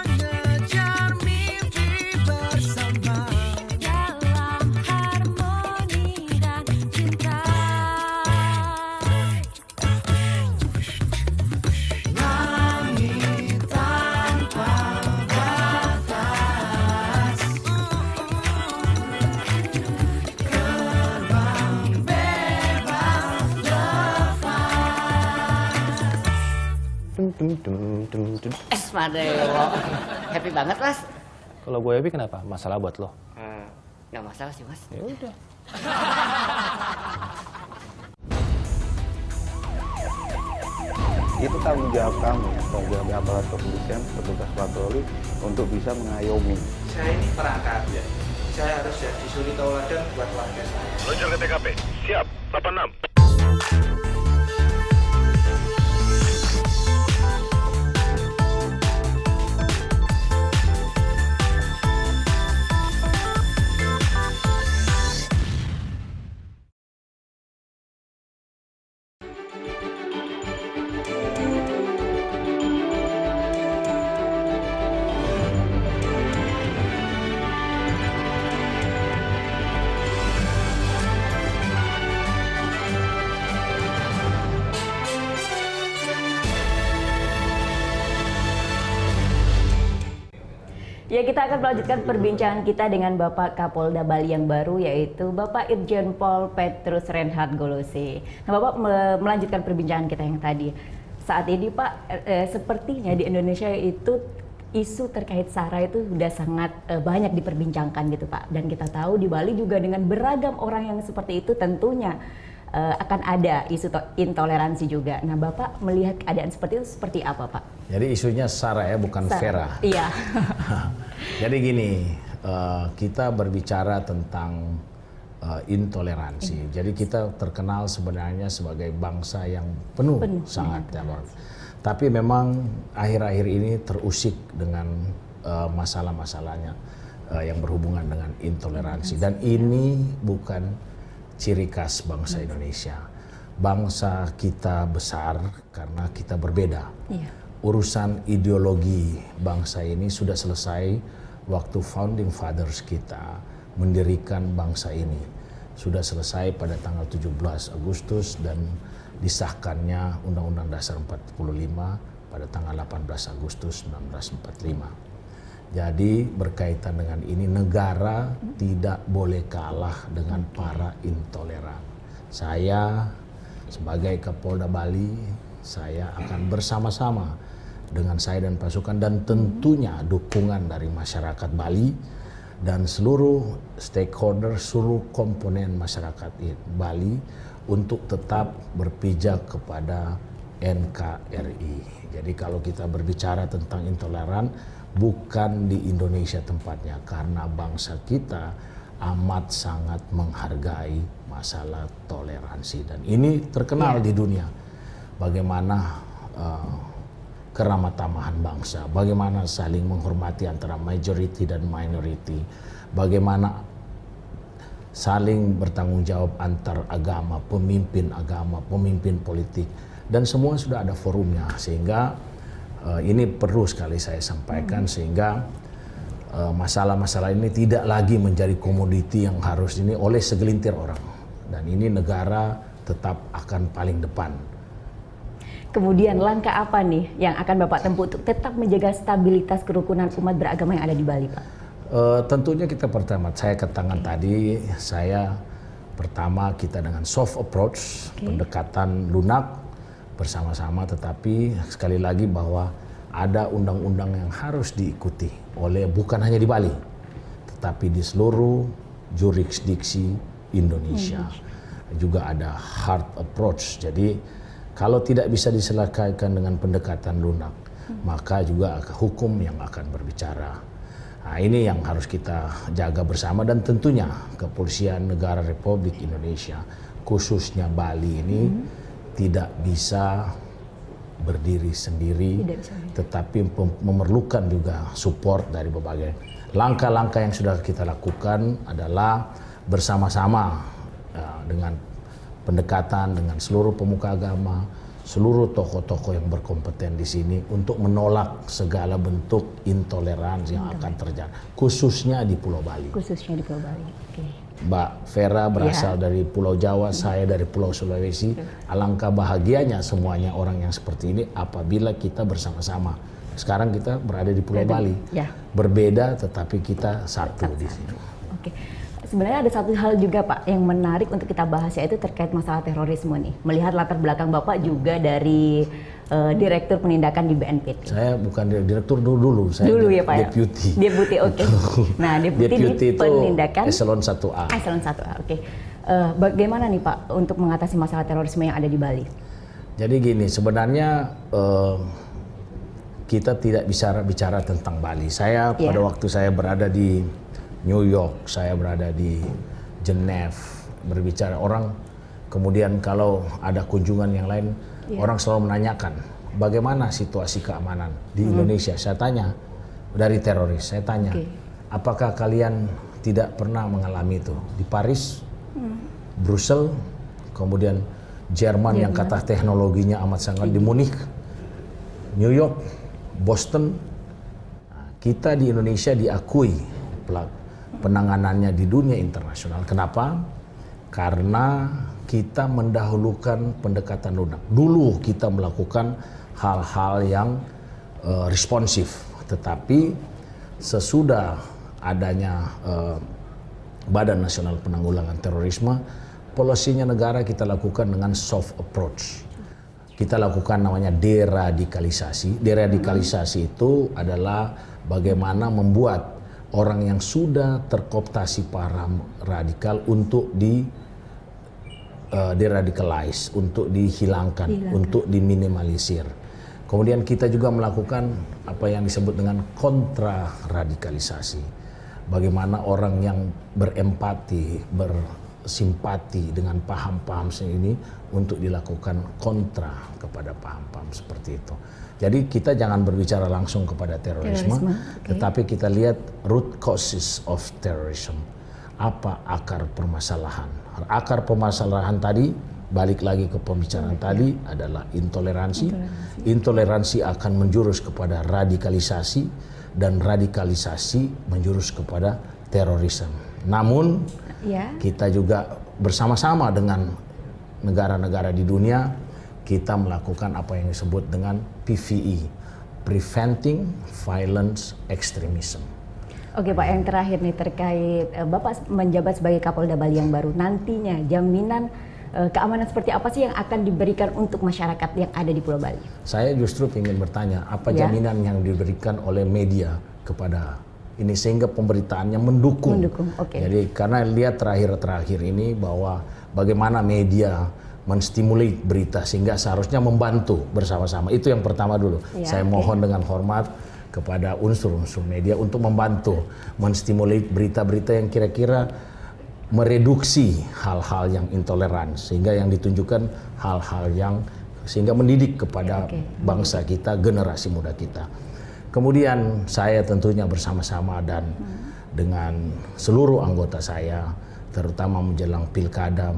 Mengejar mimpi bersama dalam harmoni dan cinta. Langit tanpa batas. Madeo, happy banget mas. Kalau gue happy kenapa? Masalah buat lo? Nggak masalah sih mas. Ya udah. Itu tanggung jawab kami, tanggung jawab aparat kepolisian, petugas patroli untuk bisa mengayomi. Saya ini perangkat ya. Saya harus jadi suri tauladan buat warga saya. Meluncur ke TKP. Siap, 86. Ya, kita akan melanjutkan perbincangan kita dengan Bapak Kapolda Bali yang baru, yaitu Bapak Irjen Pol Petrus Reinhard Golose. Nah, Bapak melanjutkan perbincangan kita yang tadi. Saat ini Pak, sepertinya di Indonesia itu isu terkait SARA itu sudah sangat banyak diperbincangkan gitu Pak. Dan kita tahu di Bali juga dengan beragam orang yang seperti itu tentunya akan ada isu intoleransi juga. Nah, Bapak melihat keadaan seperti itu seperti apa, Pak? Jadi isunya SARA ya, bukan Vera. Iya. Jadi gini, kita berbicara tentang intoleransi. Jadi kita terkenal sebenarnya sebagai bangsa yang penuh sangat toleran. Tapi memang akhir-akhir ini terusik dengan masalah-masalahnya yang berhubungan dengan intoleransi. Dan ini bukan ciri khas bangsa Indonesia. Bangsa kita besar karena kita berbeda. Iya. Urusan ideologi bangsa ini sudah selesai waktu founding fathers kita mendirikan bangsa ini. Sudah selesai pada tanggal 17 Agustus dan disahkannya Undang-Undang Dasar 45 pada tanggal 18 Agustus 1945. Jadi berkaitan dengan ini, negara tidak boleh kalah dengan para intoleran. Saya sebagai Kapolda Bali, saya akan bersama-sama dengan saya dan pasukan dan tentunya dukungan dari masyarakat Bali dan seluruh stakeholder, seluruh komponen masyarakat Bali untuk tetap berpijak kepada NKRI. Jadi kalau kita berbicara tentang intoleran, bukan di Indonesia tempatnya, karena bangsa kita amat sangat menghargai masalah toleransi. Dan ini terkenal di dunia. Bagaimana keramatamahan bangsa, bagaimana saling menghormati antara majority dan minority, bagaimana saling bertanggung jawab antar agama, pemimpin politik. Dan semua sudah ada forumnya, sehingga ini perlu sekali saya sampaikan sehingga masalah-masalah ini tidak lagi menjadi komoditi yang harus ini oleh segelintir orang. Dan ini negara tetap akan paling depan. Kemudian langkah apa nih yang akan Bapak tempuh untuk tetap menjaga stabilitas kerukunan umat beragama yang ada di Bali, Pak? Tentunya kita pertama, saya katakan tadi, saya pertama kita dengan soft approach, pendekatan lunak, bersama-sama, tetapi sekali lagi bahwa ada undang-undang yang harus diikuti oleh bukan hanya di Bali, tapi di seluruh jurisdiksi Indonesia. Juga ada hard approach. Jadi kalau tidak bisa diselesaikan dengan pendekatan lunak, maka juga hukum yang akan berbicara. Nah, ini yang harus kita jaga bersama, dan tentunya Kepolisian Negara Republik Indonesia, khususnya Bali ini tidak bisa berdiri sendiri, tetapi memerlukan juga support dari berbagai. Langkah-langkah yang sudah kita lakukan adalah bersama-sama dengan pendekatan dengan seluruh pemuka agama, seluruh tokoh-tokoh yang berkompeten di sini untuk menolak segala bentuk intoleransi yang akan terjadi, khususnya di Pulau Bali. Khususnya di Pulau Bali. Oke. Mbak Vera berasal dari Pulau Jawa, saya dari Pulau Sulawesi. Alangkah bahagianya semuanya orang yang seperti ini apabila kita bersama-sama. Sekarang kita berada di Pulau Bali, berbeda tetapi kita satu di sini. Oke. Sebenarnya ada satu hal juga Pak yang menarik untuk kita bahas, yaitu terkait masalah terorisme nih. Melihat latar belakang Bapak juga dari Direktur Penindakan di BNPT. Saya bukan direktur dulu, saya ya, Pak, deputy. Deputy, oke. Nah, deputy di Penindakan Eselon 1A. Eselon 1A, oke. Bagaimana nih Pak untuk mengatasi masalah terorisme yang ada di Bali? Jadi gini, sebenarnya kita tidak bisa bicara tentang Bali. Saya pada waktu saya berada di New York, saya berada di Geneva, berbicara orang, kemudian kalau ada kunjungan yang lain, orang selalu menanyakan bagaimana situasi keamanan di Indonesia. Saya tanya, dari teroris, saya tanya, apakah kalian tidak pernah mengalami itu? Di Paris, Brussels, kemudian Jerman yang kata teknologinya amat sangat, di Munich, New York, Boston. Nah, kita di Indonesia diakui penanganannya di dunia internasional. Kenapa? Karena kita mendahulukan pendekatan lunak. Dulu kita melakukan hal-hal yang responsif, tetapi sesudah adanya Badan Nasional Penanggulangan Terorisme, polisinya negara kita lakukan dengan soft approach. Kita lakukan namanya deradikalisasi. Deradikalisasi itu adalah bagaimana membuat orang yang sudah terkooptasi para radikal untuk deradicalize, untuk dihilangkan, untuk diminimalisir. Kemudian kita juga melakukan apa yang disebut dengan kontraradikalisasi. Bagaimana orang yang berempati, bersimpati dengan paham-paham ini untuk dilakukan kontra kepada paham-paham seperti itu. Jadi kita jangan berbicara langsung kepada terorisme, tetapi kita lihat root causes of terrorism. Apa akar permasalahan? Akar permasalahan tadi, balik lagi ke pembicaraan tadi, adalah intoleransi. Intoleransi akan menjurus kepada radikalisasi, dan radikalisasi menjurus kepada terorisme. Namun kita juga bersama-sama dengan negara-negara di dunia, kita melakukan apa yang disebut dengan PVE, Preventing Violence Extremism. Oke Pak, yang terakhir nih terkait Bapak menjabat sebagai Kapolda Bali yang baru, nantinya jaminan keamanan seperti apa sih yang akan diberikan untuk masyarakat yang ada di Pulau Bali? Saya justru ingin bertanya, apa jaminan yang diberikan oleh media kepada ini sehingga pemberitaannya mendukung. Jadi karena lihat terakhir-terakhir ini bahwa bagaimana media menstimulate berita sehingga seharusnya membantu bersama-sama. Itu yang pertama dulu. Saya mohon dengan hormat kepada unsur-unsur media untuk membantu menstimulate berita-berita yang kira-kira mereduksi hal-hal yang intoleran, sehingga yang ditunjukkan hal-hal yang sehingga mendidik kepada bangsa kita, generasi muda kita. Kemudian saya tentunya bersama-sama dan dengan seluruh anggota saya, terutama menjelang pilkada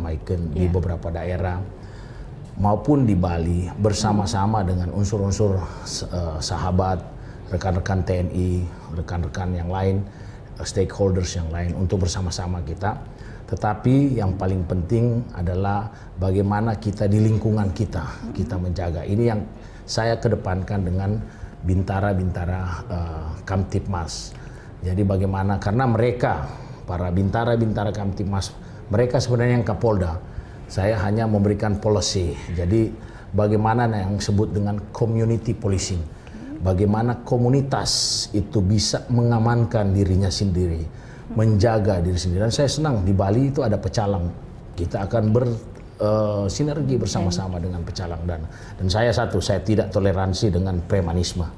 di beberapa daerah maupun di Bali, bersama-sama dengan unsur-unsur sahabat, rekan-rekan TNI, rekan-rekan yang lain, stakeholders yang lain, untuk bersama-sama kita. Tetapi yang paling penting adalah bagaimana kita di lingkungan kita menjaga. Ini yang saya kedepankan dengan bintara-bintara Kamtipmas. Jadi bagaimana, karena mereka para bintara-bintara Kamtipmas, mereka sebenarnya yang Kapolda. Saya hanya memberikan policy. Jadi bagaimana yang disebut dengan community policing. Bagaimana komunitas itu bisa mengamankan dirinya sendiri. menjaga diri sendiri. Dan saya senang di Bali itu ada pecalang. Kita akan bersinergi bersama-sama dengan pecalang, dan saya tidak toleransi dengan premanisme.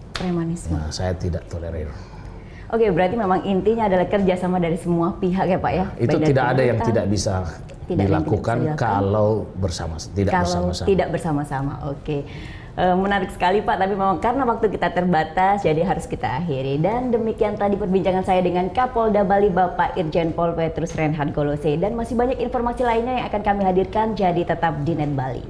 Nah, saya tidak tolerir. Oke, berarti memang intinya adalah kerjasama dari semua pihak ya Pak ya? Itu tidak ada yang tidak bisa dilakukan kalau tidak bersama-sama. Oke. Menarik sekali Pak, tapi memang karena waktu kita terbatas jadi harus kita akhiri. Dan demikian tadi perbincangan saya dengan Kapolda Bali Bapak Irjen Pol Petrus Reinhard Golose, dan masih banyak informasi lainnya yang akan kami hadirkan, jadi tetap di Net Bali.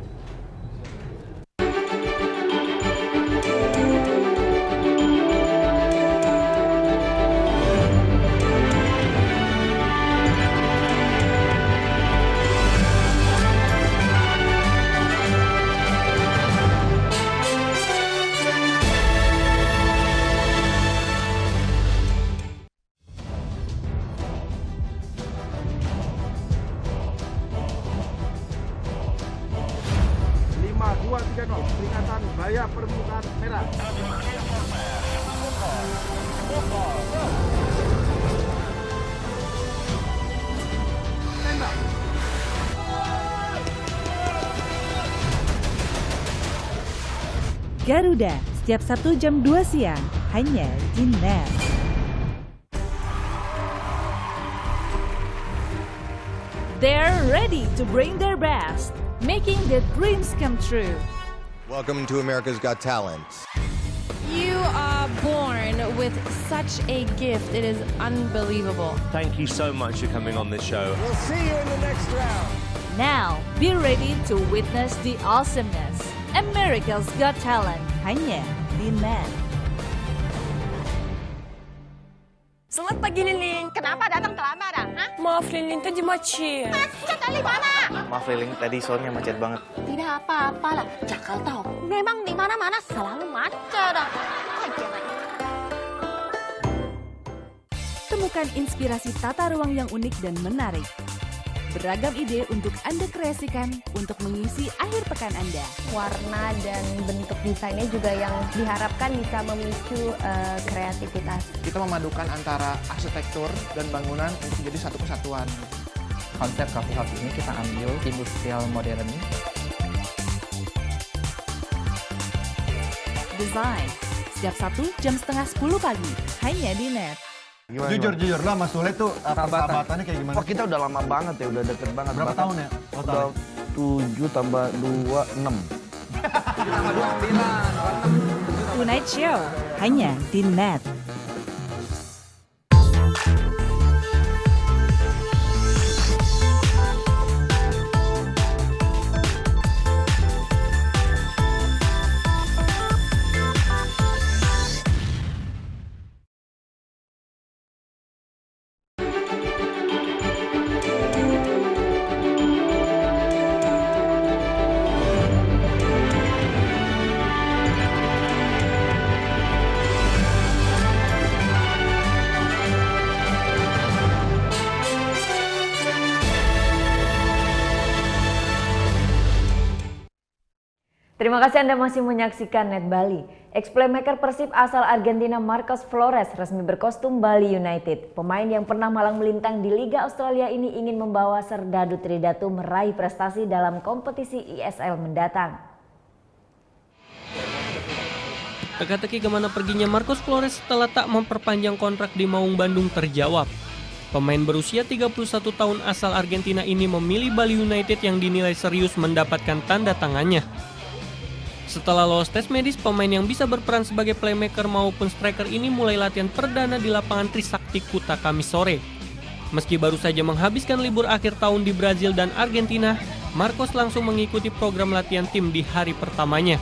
Peringatan bahaya permukaan merah. Garuda, setiap Sabtu jam 2 siang, hanya di NET. They're ready to bring their best, making their dreams come true. Welcome to America's Got Talent. You are born with such a gift. It is unbelievable. Thank you so much for coming on this show. We'll see you in the next round. Now, be ready to witness the awesomeness. America's Got Talent, hanya di NET. Selamat pagi Liling. Kenapa datang terlambat? Maaf Liling, tadi macet. Macet di mana? Maaf Liling, tadi soalnya macet banget. Tidak apa-apa lah, Jakarta. Memang di mana-mana selalu macet. Temukan inspirasi tata ruang yang unik dan menarik. Beragam ide untuk Anda kreasikan untuk mengisi akhir pekan Anda. Warna dan bentuk desainnya juga yang diharapkan bisa memicu kreativitas. Kita memadukan antara arsitektur dan bangunan untuk jadi satu kesatuan. Konsep coffee house ini kita ambil industrial modern. Desain, setiap Sabtu jam 9:30 pagi, hanya di NET. Jujur lah Mas Sule tuh persahabatannya kayak gimana? Oh, kita udah lama banget ya, udah deket banget. Berapa tahun ya? Udah 7 tambah 2, 6. 7 tambah 2, 9. Tonight Show, hanya di NET. Terima kasih Anda masih menyaksikan Net Bali. Ex-playmaker Persib asal Argentina Marcos Flores resmi berkostum Bali United. Pemain yang pernah malang melintang di Liga Australia ini ingin membawa Serdadu Tridatu meraih prestasi dalam kompetisi ISL mendatang. Teka-teki kemana perginya Marcos Flores setelah tak memperpanjang kontrak di Maung Bandung terjawab. Pemain berusia 31 tahun asal Argentina ini memilih Bali United yang dinilai serius mendapatkan tanda tangannya. Setelah lolos tes medis, pemain yang bisa berperan sebagai playmaker maupun striker ini mulai latihan perdana di lapangan Trisakti Kuta Kamis sore. Meski baru saja menghabiskan libur akhir tahun di Brazil dan Argentina, Marcos langsung mengikuti program latihan tim di hari pertamanya.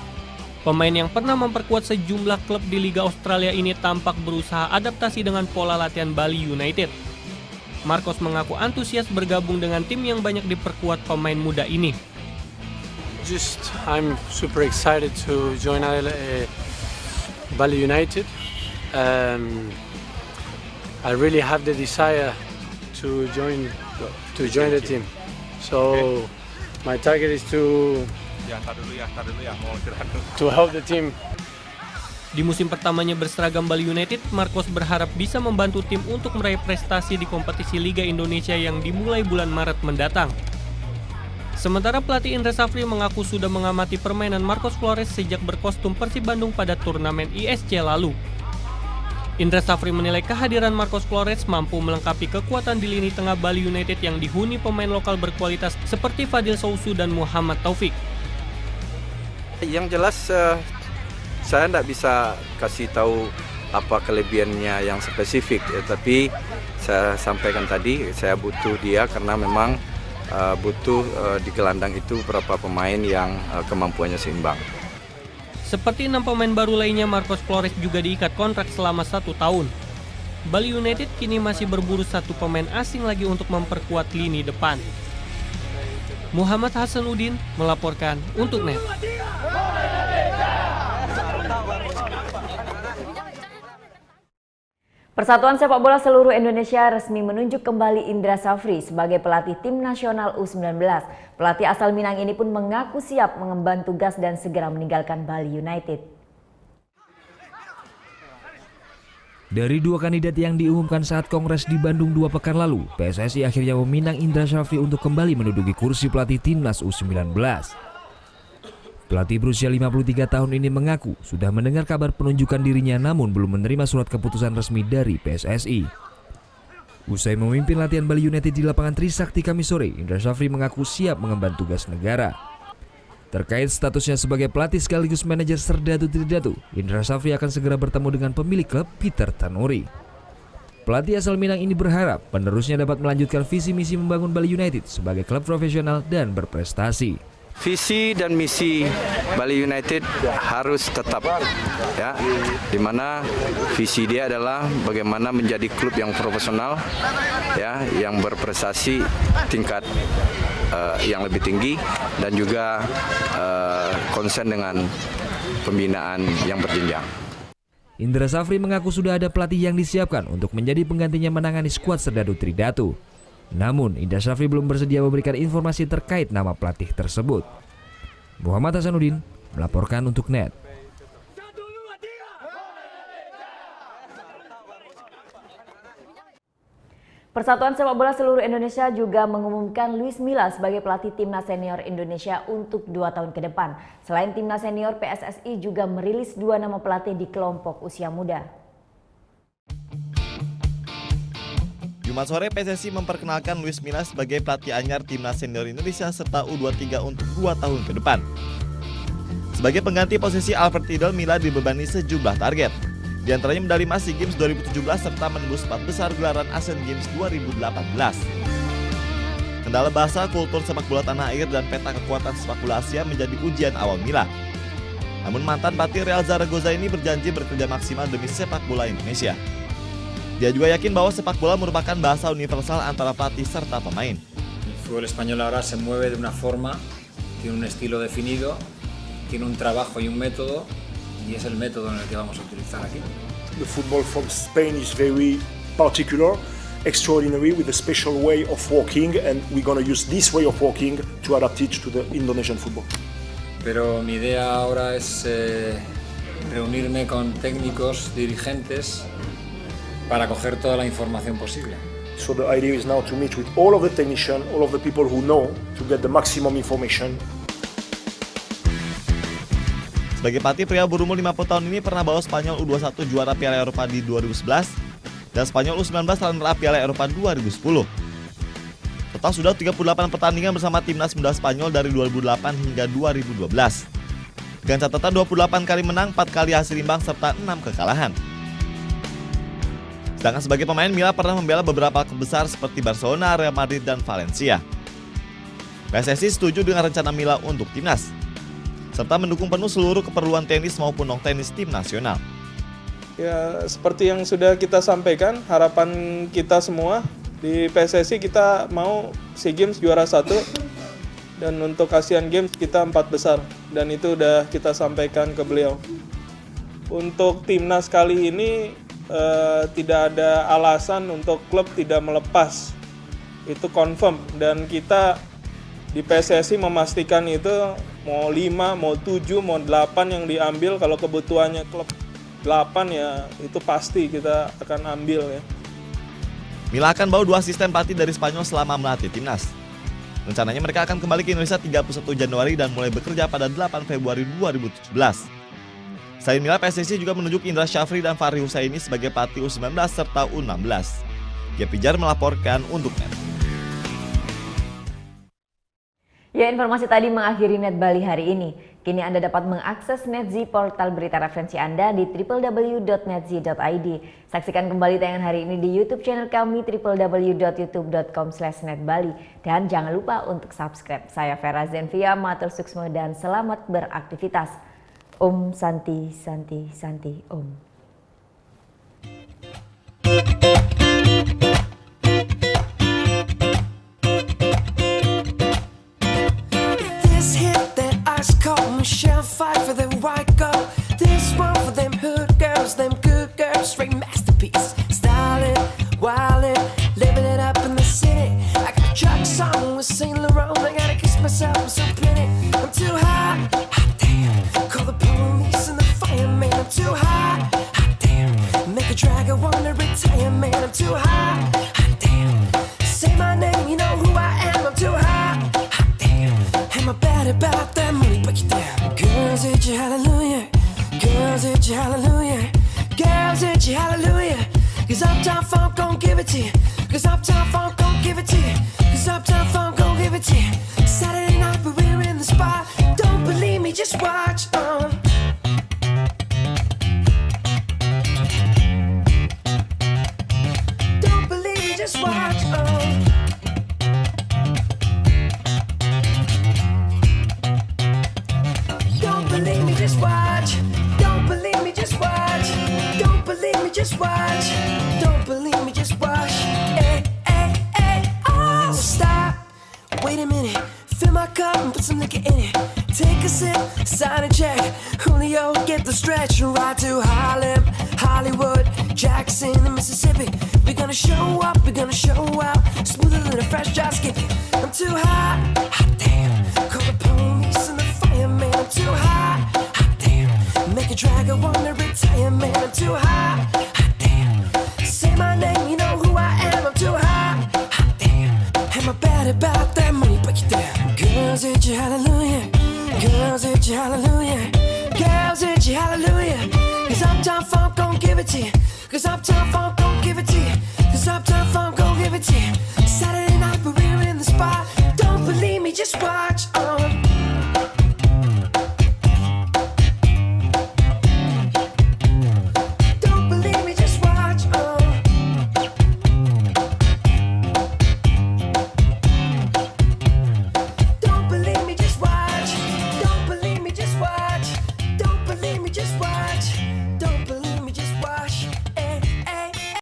Pemain yang pernah memperkuat sejumlah klub di Liga Australia ini tampak berusaha adaptasi dengan pola latihan Bali United. Marcos mengaku antusias bergabung dengan tim yang banyak diperkuat pemain muda ini. I'm super excited to join Bali United. I really have the desire to join the team. So my target is to help the team. Di musim pertamanya berseragam Bali United, Marcos berharap bisa membantu tim untuk meraih prestasi di kompetisi Liga Indonesia yang dimulai bulan Maret mendatang. Sementara pelatih Indra Safri mengaku sudah mengamati permainan Marcos Flores sejak berkostum Persib Bandung pada turnamen ISC lalu. Indra Safri menilai kehadiran Marcos Flores mampu melengkapi kekuatan di lini tengah Bali United yang dihuni pemain lokal berkualitas seperti Fadil Sousu dan Muhammad Taufik. Yang jelas saya tidak bisa kasih tahu apa kelebihannya yang spesifik, tapi saya sampaikan tadi saya butuh dia karena memang butuh di gelandang itu beberapa pemain yang kemampuannya seimbang. Seperti 6 pemain baru lainnya, Marcos Flores juga diikat kontrak selama 1 tahun. Bali United kini masih berburu 1 pemain asing lagi untuk memperkuat lini depan. Muhammad Hasanuddin melaporkan untuk NET. Persatuan Sepak Bola Seluruh Indonesia resmi menunjuk kembali Indra Safri sebagai pelatih tim nasional U19. Pelatih asal Minang ini pun mengaku siap mengemban tugas dan segera meninggalkan Bali United. Dari 2 kandidat yang diumumkan saat Kongres di Bandung 2 pekan lalu, PSSI akhirnya meminang Indra Safri untuk kembali menduduki kursi pelatih timnas U19. Pelatih berusia 53 tahun ini mengaku sudah mendengar kabar penunjukan dirinya namun belum menerima surat keputusan resmi dari PSSI. Usai memimpin latihan Bali United di lapangan Trisakti Kamis sore, Indra Safri mengaku siap mengemban tugas negara. Terkait statusnya sebagai pelatih sekaligus manajer Serdadu Tridatu, Indra Safri akan segera bertemu dengan pemilik klub Peter Tanuri. Pelatih asal Minang ini berharap penerusnya dapat melanjutkan visi misi membangun Bali United sebagai klub profesional dan berprestasi. Visi dan misi Bali United harus tetap, ya, di mana visi dia adalah bagaimana menjadi klub yang profesional, ya, yang berprestasi tingkat yang lebih tinggi dan juga konsen dengan pembinaan yang berjenjang. Indra Safri mengaku sudah ada pelatih yang disiapkan untuk menjadi penggantinya menangani skuad Serdadu Tridatu. Namun, Indra Safri belum bersedia memberikan informasi terkait nama pelatih tersebut. Muhammad Hasanuddin melaporkan untuk NET. Persatuan Sepak Bola Seluruh Indonesia juga mengumumkan Luis Milla sebagai pelatih timnas senior Indonesia untuk 2 tahun ke depan. Selain timnas senior, PSSI juga merilis 2 nama pelatih di kelompok usia muda. Jumat sore, PSSI memperkenalkan Luis Milla sebagai pelatih anyar timnas senior Indonesia serta U23 untuk 2 tahun ke depan. Sebagai pengganti posisi Alfred Riedel, Milla dibebani sejumlah target. Di antaranya medali emas SEA Games 2017 serta menembus 4 besar gelaran Asian Games 2018. Kendala bahasa, kultur sepak bola tanah air, dan peta kekuatan sepak bola Asia menjadi ujian awal Milla. Namun mantan pelatih Real Zaragoza ini berjanji bekerja maksimal demi sepak bola Indonesia. Dia juga yakin bahwa sepak bola merupakan bahasa universal antara pelatih serta pemain. El fútbol español ahora se mueve de una forma, tiene un estilo definido, tiene un trabajo y un método, y es el método en el que vamos a utilizar aquí. The football from Spain is very particular, extraordinary, with a special way of working, and we're going to use this way of working to adapt it to the Indonesian football. Pero mi idea ahora es reunirme con técnicos, dirigentes, para coger toda la información posible. So the idea is now to meet with all of the technicians, all of the people who know, to get the maximum information. Sebagai pelatih, pria berumur 50 tahun ini pernah bawa Spanyol U21 juara Piala Eropa di 2011 dan Spanyol U19 runner-up Piala Eropa 2010. Total sudah 38 pertandingan bersama timnas muda Spanyol dari 2008 hingga 2012. Dengan catatan 28 kali menang, 4 kali hasil imbang serta 6 kekalahan. Sedangkan sebagai pemain, Milla pernah membela beberapa klub besar seperti Barcelona, Real Madrid, dan Valencia. PSSI setuju dengan rencana Milla untuk timnas, serta mendukung penuh seluruh keperluan tenis maupun non-tenis tim nasional. Ya, seperti yang sudah kita sampaikan, harapan kita semua di PSSI kita mau SEA Games juara 1 dan untuk Asian Games kita 4 besar dan itu udah kita sampaikan ke beliau. Untuk timnas kali ini tidak ada alasan untuk klub tidak melepas, itu confirm dan kita di PSSI memastikan itu mau 5, mau 7, mau 8 yang diambil kalau kebutuhannya klub. 8 ya itu pasti kita akan ambil ya. Mila akan bawa 2 asisten pelatih dari Spanyol selama melatih timnas. Rencananya mereka akan kembali ke Indonesia 31 Januari dan mulai bekerja pada 8 Februari 2017. Selain Mila, PSSI juga menunjuk Indra Syafri dan Fahri Husaini sebagai pelatih U19 serta U16. Gepijar melaporkan untuk NET. Ya, informasi tadi mengakhiri Net Bali hari ini. Kini Anda dapat mengakses NetZ, portal berita referensi Anda di www.netz.id. Saksikan kembali tayangan hari ini di YouTube channel kami www.youtube.com/netbali. Dan jangan lupa untuk subscribe. Saya Vera Zenvia, matur suksma dan selamat beraktivitas. Om Santi Santi Santi Om. Michelle fight for the white gold. This one for them hood girls, them good girls, straight masterpiece. Styling, wildin', living it up in the city. I got a truck song with Saint Laurent. I gotta kiss myself, I'm so pretty. I'm too hot, hot damn. Call the police and the fireman. I'm too hot, hot damn. Make a dragger wanna retire, man. I'm too hot, hot damn. Say my name, you know who I am. I'm too hot, hot damn. Am I bad about that money? Break it down. Girls hit you hallelujah, girls hit you hallelujah, girls hit you hallelujah. Cause Uptown Funk gon' give it to you, cause Uptown Funk gon' give it to you, cause Uptown Funk gon' give it to you. Saturday night but we're in the spot, don't believe me, just watch. Don't believe me, just watch. Just watch, don't believe me, just watch. Don't believe me, just watch. Don't believe me, just watch. Hey, hey, hey, oh, stop. Wait a minute, fill my cup and put some liquor in it. Take a sip, sign a check. Julio, get the stretch and ride to Harlem, Hollywood, Jackson, and Mississippi. We're gonna show up, we're gonna show out. Smoother than a fresh drop skippy. I'm too hot, hot damn. Call the police and the fireman. I'm too hot. Make a dragger wanna retire, man. I'm too hot, hot damn. Say my name, you know who I am. I'm too hot, hot damn. Am I bad about that money? Break it down. Girls hit you hallelujah, girls hit you hallelujah, girls hit you hallelujah. Cause Uptown Funk gon' give it to you, cause Uptown Funk gon' give it to you, cause Uptown Funk gon' give it to you.